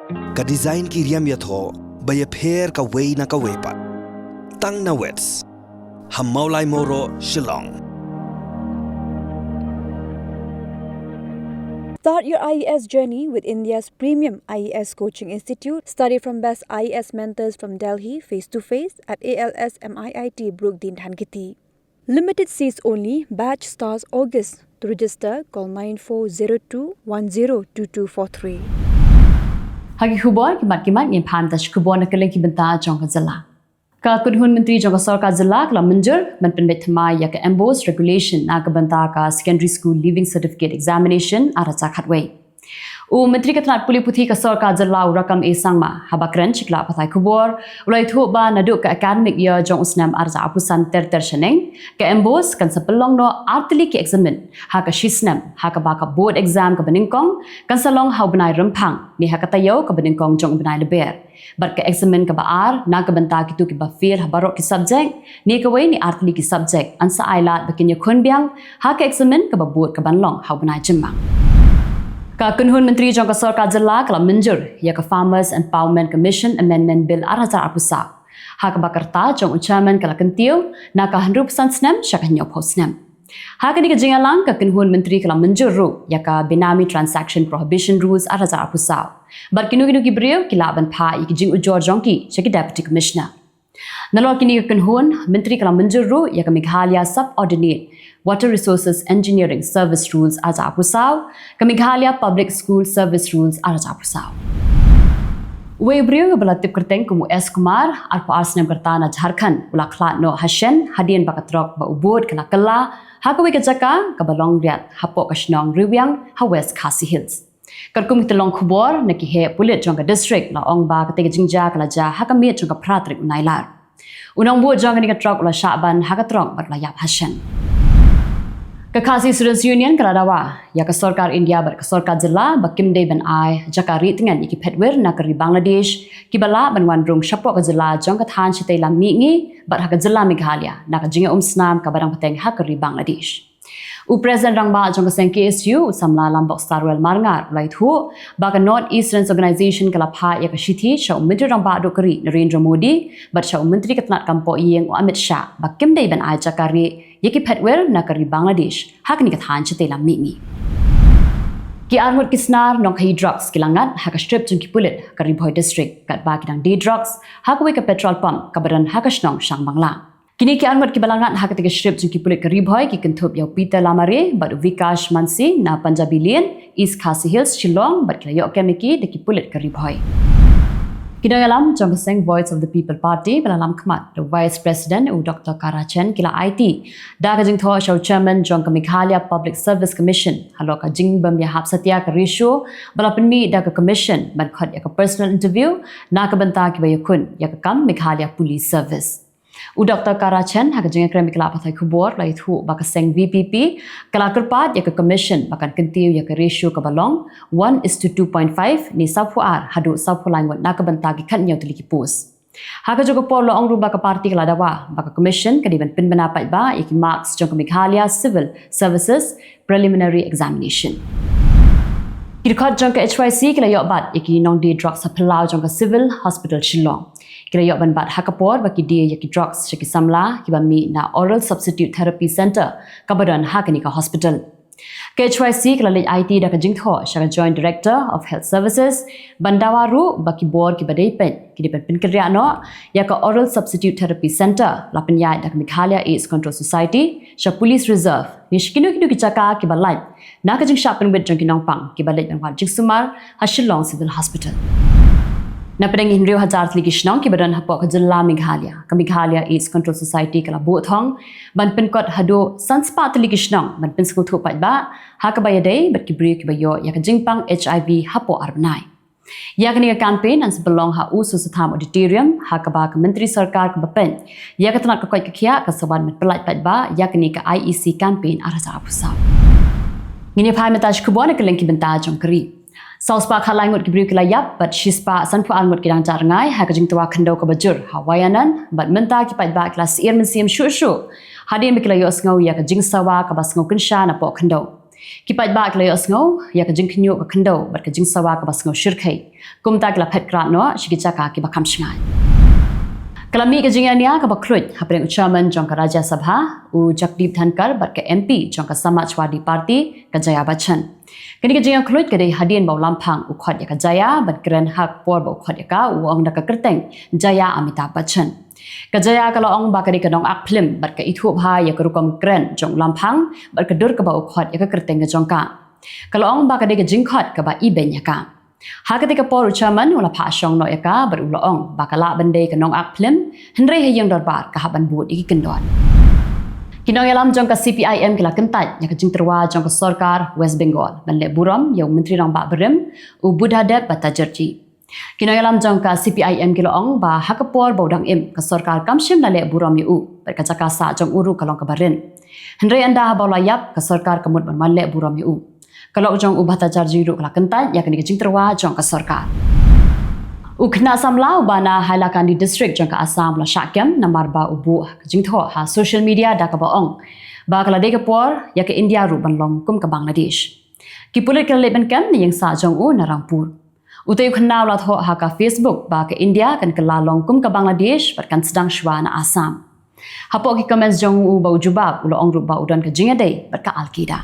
Ka design ki riam yatho baya pher ka way na ka wepat. Tang na wets. Hamaulay moro Shillong. Start your IES journey with India's premium IES coaching institute. Study from best IES mentors from Delhi face-to-face at ALS MIIT Brookdin Dhankiti. Limited seats only. Batch starts August. To register, call 9402102243. Hagi Khubor kimat ngin phan dash Khubor na Kylleng ki banta jong ka Jylla. Ka kunhun menteri jong ka sarkar Jylla kala manjur ban pen betma ya ka embossed regulation na ka banta ka secondary school leaving certificate examination ara cha khatway. U menteri katnat puli puthi ka sarkar Jylla rakam e sangma habakran chikla pathai Khubor ulai thu ba naduk ka academic year jong usnam ara cha apusan ter sheneng ka emboss kan sapelong no artli ki examen ha ka shisnam ha ka ba ka board exam ka beningkong kan salong hau benai rempang ni ha ka tayo ka beningkong jong benai leber bar ka examen ka ba na ka banta ki tu ki ba fail ha barok ki subject ni ka wei ni artli ki subject ansa ailat bakin ya khun biang ha ka examen ka ba board ka banlong hau benai jemang. Ka kunhun menteri jong ka sarkar Jylla kala manjur ya ka Farmers Empowerment Commission Amendment Bill 2020. Ha ka bakarta jong chairman kala kentiu na ka 100% snam syakanya posnam. Ha ka ni ka jingalang ka kunhun menteri kala manjur ru ya ka Benami Transaction Prohibition Rules 2020. Bar kinu ki brio kila ban pha ik jing ujor jong ki syaki deputy commissioner. Nalor kini ka kunhun menteri kala manjur ru ya ka Meghalaya subordinate Water Resources Engineering Service Rules aja apusau, ka Meghalaya Public School Service Rules aja apusau. Wei brio belatip kerteng kumu S Kumar arpo arsnem kertana Jharkhand ula khlat no Hashen hadian bakatrok ba ubod kala kala hakawi ka jaka ka balong riat hapo ka shnong riwyang ha West Khasi Hills. Karkum telong Khubor naki he pulit jong ka district la ong ba ka tege jingja kala ja hakamit jong ka pratrik Nailar. Unang bo jong ni ka trok ula Shaban hakatrok bat la yap Hashen. Khasi Students Union kaladawa ya ka sarkar India bar ka sarkar Jylla bakim day ban ai jakari tingan iki petwer na kari Bangladesh ki bala ban wan rong shapo ka Jylla jong ka than chitei lam mi ngi bar ha ka Jylla Meghalaya na ka jinga snam ka barang pateng ha kari Bangladesh. U President Rangba jong ka seng KSU samla lam box Starwell Marngar lai thu ba ka North Eastern Organization kala pha ya ka shithi sha Menteri Rangba do kari Narendra Modi bar sha Menteri katnat kampo yeng Amit Shah bakim day ban ai jakari yaki petwer na kari Bangladesh hakni ka than chite lam mi ki armut kisnar nong khai drugs kilangat ha ka strip chung ki pulit kari Bhoi district kat ba kidang D drugs hakwe ka petrol pump kabaran ha ka snong sang bangla kini ki armut ki balangat ha ka te strip chung ki pulit kari Bhoi ki kentup yau Peter Lamare bad Vikash Mansi na Punjabi Lane East Khasi Hills Shillong bad kila yok kemiki de ki pulit kari Bhoi. Kidalam jong seng Voice of the People Party balalam khmat the Vice President u Dr. Karachen kila IT da ka jing tho show chairman jong ka Meghalaya Public Service Commission halo ka jing bam ya hap satya ka ratio balapin mi da ka commission ban khat ya ka personal interview na ka banta ki bayakun ya ka kam Meghalaya Police Service. U Dr. Karachen ha ka jing krem kila pathai Khubor lai thu ba ka seng VPP kala kurpat ya ka commission bakan kentiu ya ka ratio ka balong 1:2.5 ni saphuar hadu saphulangot na ka banta ki khat nyau tli ki post. Ha ka jogo polo ong ruba ka party kala dawa ba ka commission ka diban pin bana pai ba iki marks jong ka Meghalaya Civil Services Preliminary Examination. Kirkhat jong ka HYC kila yok bat iki nong di drugs sa pelau jong ka Civil Hospital Shillong. Kira yok ban bat hakapor baki dia yaki drugs shaki samla kiba mi na Oral Substitute Therapy Center kabadan hakani ka hospital. KHYC kala lej IT da ka jingtho shaka Joint Director of Health Services bandawaru baki board ki badai pen ki dipen pin kerja no ya ka Oral Substitute Therapy Center lapan ya da ka Meghalaya AIDS Control Society sha Police Reserve ni shkinu ki chaka ki balai na ka jing shapen wit jong ki nongpang ki balai bang jing sumar Shillong Civil Hospital. Na pedang Hinriu Hajar Tli Kishnong ki badan hapo ka Jylla Meghalaya ka Meghalaya AIDS Control Society kala bu thong ban pen kot hado sanspa Tli Kishnong ban pen skul thu pat ba ha ka bayadei bat ki bri ki bayo ya ka jingpang HIV hapo arbanai ya ka ni ka campaign ans belong ha u susatham auditorium ha ka ba ka menteri sarkar ka bapen ya ka tanat ka koi ka khia ka saban met pelat pat ba ya ka ni ka IEC campaign arasa apusa ngini phai metash Khubor na Kylleng ki benta jong kri Sauspa khalai ngot kibri kila yap but shispa sanpu alngot kidang jarngai ha kajing tuwa khando ka bajur hawayanan but menta ki pat ba kelas ir mensiam shu hadin bikila yo sngaw ya kajing sawa ka bas ngau kinsha na po khando Kipat ba klay osngo ya ka jing khnyo ka khndo bat ka jing sawa ka basngo shirkhai kumta kla phet kra no shikicha ka ki bakam shngai kalami ka jing ania ka bakhrut hapreng chairman jong ka Rajya Sabha u Jakdeep Dhankar bat ka MP jong ka Samajwadi Party ka Jaya Bachchan kini ka jing khlut ka dei hadien baw lamphang u khot ya ka Jaya bat kren hak por baw khot ya ka u ong da ka kerteng Jaya Amitabh Bachchan Kajaya kalau ong bakari kanong akplim bat ka ithu bha ya karukom kren jong lamphang bat ka dur ka ba ukhot ya ka kerteng ka jong ka kalau ong bakari ka jingkhot ka ba iben ya ka ha ka te ka por chairman wala pha shong no ya ka bar ulo ong bakala bande kanong akplim henre hayang dorbar ka haban bud iki kendon kinong yalam jong ka CPIM kila kentat ya ka jingterwa jong ka sarkar West Bengal ban le buram yang menteri rang ba berem u budhadep batajarji Kinayalam jong ka CPIM kiloong ba hakapor baudang im ka sarkar kamshim na le buram yu berkacaka sa jong uru kalong kabarin henry anda balayap ka sarkar kamut ban malle buram yu kalau jong ubata jarji ru kala kentan ya kini jingterwa jong ka sarkar ukna samlau bana hailakan di district jong ka Assam la syakem namar ba ubu jingtho ha social media da ka baong ba kala de ka por ya ka India ru ban long kum ka Bangladesh ki pulit ka leben kam ni yang sa jong u narangpur Utai kenal lah thok haka Facebook ba ke India kan kelalong kum ke Bangladesh kan sedang shwa na Assam. Hapok ki comments jong u bau jubab ulo ong rup ba udan ke jingade ka Al-Qaeda.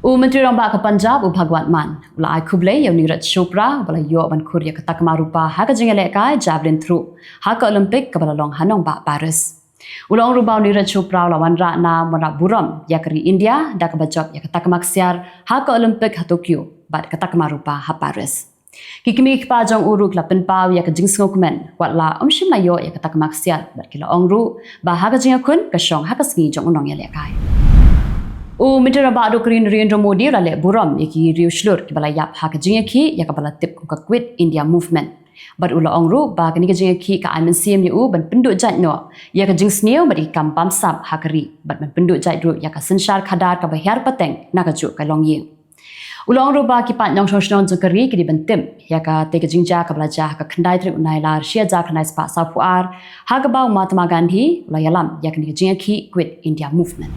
U menteri rang ba ke Punjab u Bhagwant Man ula ai Khubor yang Neeraj Chopra bala yo ban Korea ke takma rupa haka jingale ka javelin throw haka Olympic ke bala long hanong ba Paris. Ulang rubau Neeraj Chopra lawan na mana buram ya keri India da ke bajak ya ke takma ksiar haka Olympic ha Tokyo bat kata kemarupa ha Paris. Kikimi kipa jong uruk la penpau ya kajing sngokmen wat la omshim la yo ya kata kemaksiat bat kila ongru ba ha kajing akun kasyong ha kasngi jong unong ya lekai. U mitera ba do Korean Narendra Modi la le buram yaki riu shlur ki bala yap ha kajing ki ya ka bala tip ka quit India movement. Bat ula ongru ba kani kajing ki ka aimen CM yu ban penduk jat no ya kajing sneu bat ikam pamsap ha kari bat ban penduk jat ru ya ka senshar khadar ka bahar pateng na ka ju ka long yeng. Ulang ruba ki pat nyong shong jokari ki dibentim ya ka te ka jingja ka belajar ka khandai trip Nailar sia ja khandai spa sa puar ha ka bau Mahatma Gandhi ula yalam ya ka ni jinga ki quit India movement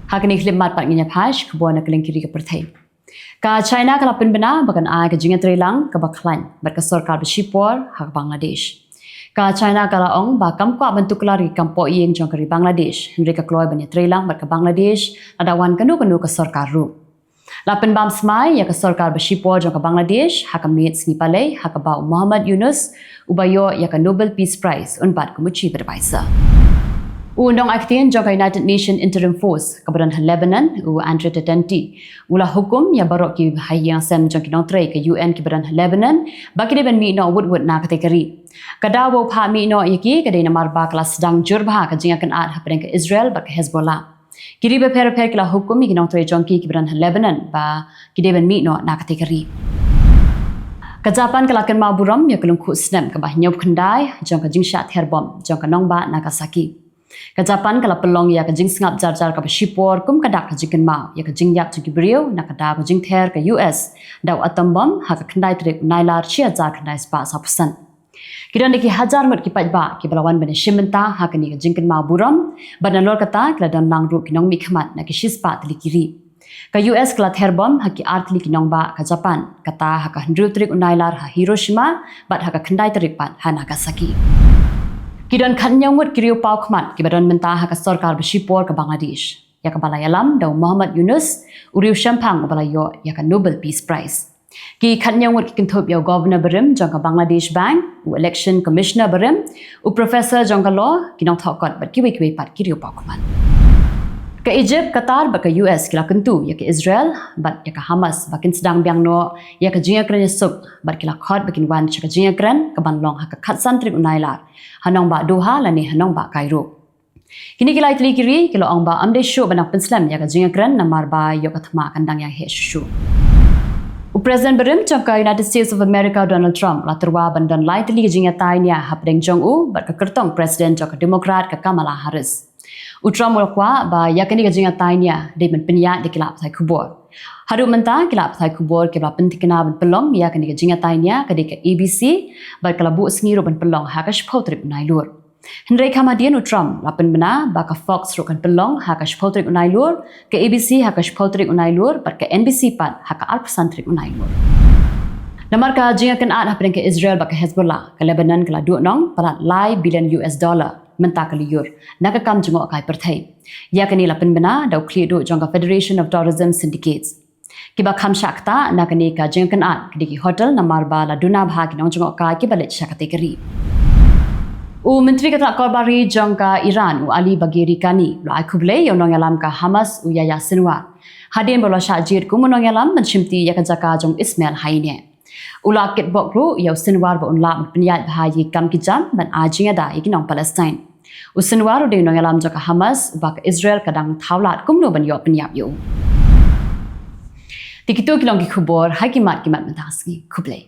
ha ka ni klip mat pat nginya phash Khubor na Kylleng kiri ka Pyrthei ka China ka lapin bana bagan a ka jinga trelang ka baklan bat ka sarkar bishipor ha ka Bangladesh ka China ka laong ba kamkwa bentuk lari kampo yeng jong kari Bangladesh henry ka kloy banya trelang bat ka Bangladesh adawan kanu ka sarkar ru Lapan bam smai ya ka sarkar bashipor jong ka Bangladesh ha ka mit sni palai ha ka ba Muhammad Yunus ubayo ya ka Nobel Peace Prize unbat kumuchi berbaisa. Undang aktian jong ka United Nations Interim Force ka badan Lebanon u Andre Tetenti ula hukum ya barok ki hayang sem jong ki nontre ka UN ki badan Lebanon baki de ben mi no wood na kategori. Kadawo pha mi no yaki ka de namar ba kelas sedang jurba ka jinga kan ad ha ka Israel ba ka Hezbollah. Kiri beper kila hukum ikinong tre jongki kiberan Lebanon ba kideban mi no na kategori. Kajapan kalakan ma buram ya kelung khu snap ka bah nyob khandai jong ka jingsha therbom jong ka nongba Nagasaki. Kajapan kala pelong ya ka jing sngap jar ka shipor kum kadak ka jiken ma ya ka jingyap chu gibriu na ka da ka jing ther ka US daw atom bom ha ka khandai tre Nailar sia jar khandai spa sa pusan. Kiran ki hajar mat ki pajba ki balawan bane shimenta ha kani ka jingken ma buram badan lor kata kla dan lang ru kinong mi khmat na ki shispa tli kiri ka US kla therbom ha ki artli kinong ba ka Japan kata ha ka hendru trik Nailar ha Hiroshima bat ha ka khandai trik pat ha Nagasaki kidan khanyang mut kiriu pau khmat ki badan menta ha ka sarkar bashipor ka Bangladesh ya ka balayalam daw Muhammad Yunus uriu shampang balayo ya ka Nobel Peace Prize Ki khanyang wat ki kinthop yaw governor berim jong ka Bangladesh Bank u election commissioner berim u professor jong ka law kinong thokot bat ki wei pat ki riu pakman ka Egypt Qatar ba ka US kila kentu ya ka Israel bat ya ka Hamas bakin sedang biang no ya ka jinga kran suk bat kila khot bakin wan cha ka jinga kran ka banlong ha ka khatsan trip Nailar hanong ba Doha lani hanong ba Cairo kini kila itli kiri kilo ong ba amde show banang penslam ya ka jinga kran namar ba yo ka thma kandang yang he shu President berim jangka United States of America Donald Trump la terwa bandan lai tili jinga tainya hapdeng jong u bat ka kertong president jangka Democrat ka Kamala Harris. Trump ulakwa ba yakani ka jinga tainya de men penya de kilap thai Khubor. Haru menta kilap thai Khubor ke ba pentikna ban pelong yakani ka jinga tainya ka de ka ABC bat kala bu sngi ro ban pelong ha ka shpho trip Nailar. Henry Kamadian Trump lapen bena baka Fox rokan pelong haka spoltrik unailur ke ABC haka spoltrik unailur par ke NBC pan haka alpsantrik unailur. Namar ka jinga kan ad hapen ke Israel baka Hezbollah ke Lebanon kala $2 lai billion menta kaliyur nakakam jungo kai Pyrthei. Ya kani lapen bena dau clear do jonga Federation of Tourism Syndicates. Kiba kham shakta nakani ka jinga kan ad kidiki hotel namar bala duna bhagi nong jungo kai ke balet shakategori. Menteri Kata Korbari jangka Iran Ali Bagheri kani lai khuble yo nongalam ka Hamas Yahya Sinwar hadin bola syajir ku nongalam menshimti ya jaka jong Ismail haine ula ket bokru yo Sinwar ba unla penyat bahayi kam kijam ban ajinga da ikinong Palestine Sinwar de nongalam jaka Hamas ba Israel kadang thawlat kumno ban yo penyap yo Tikito kilong ki khubor hakimat kimat mentaski khuble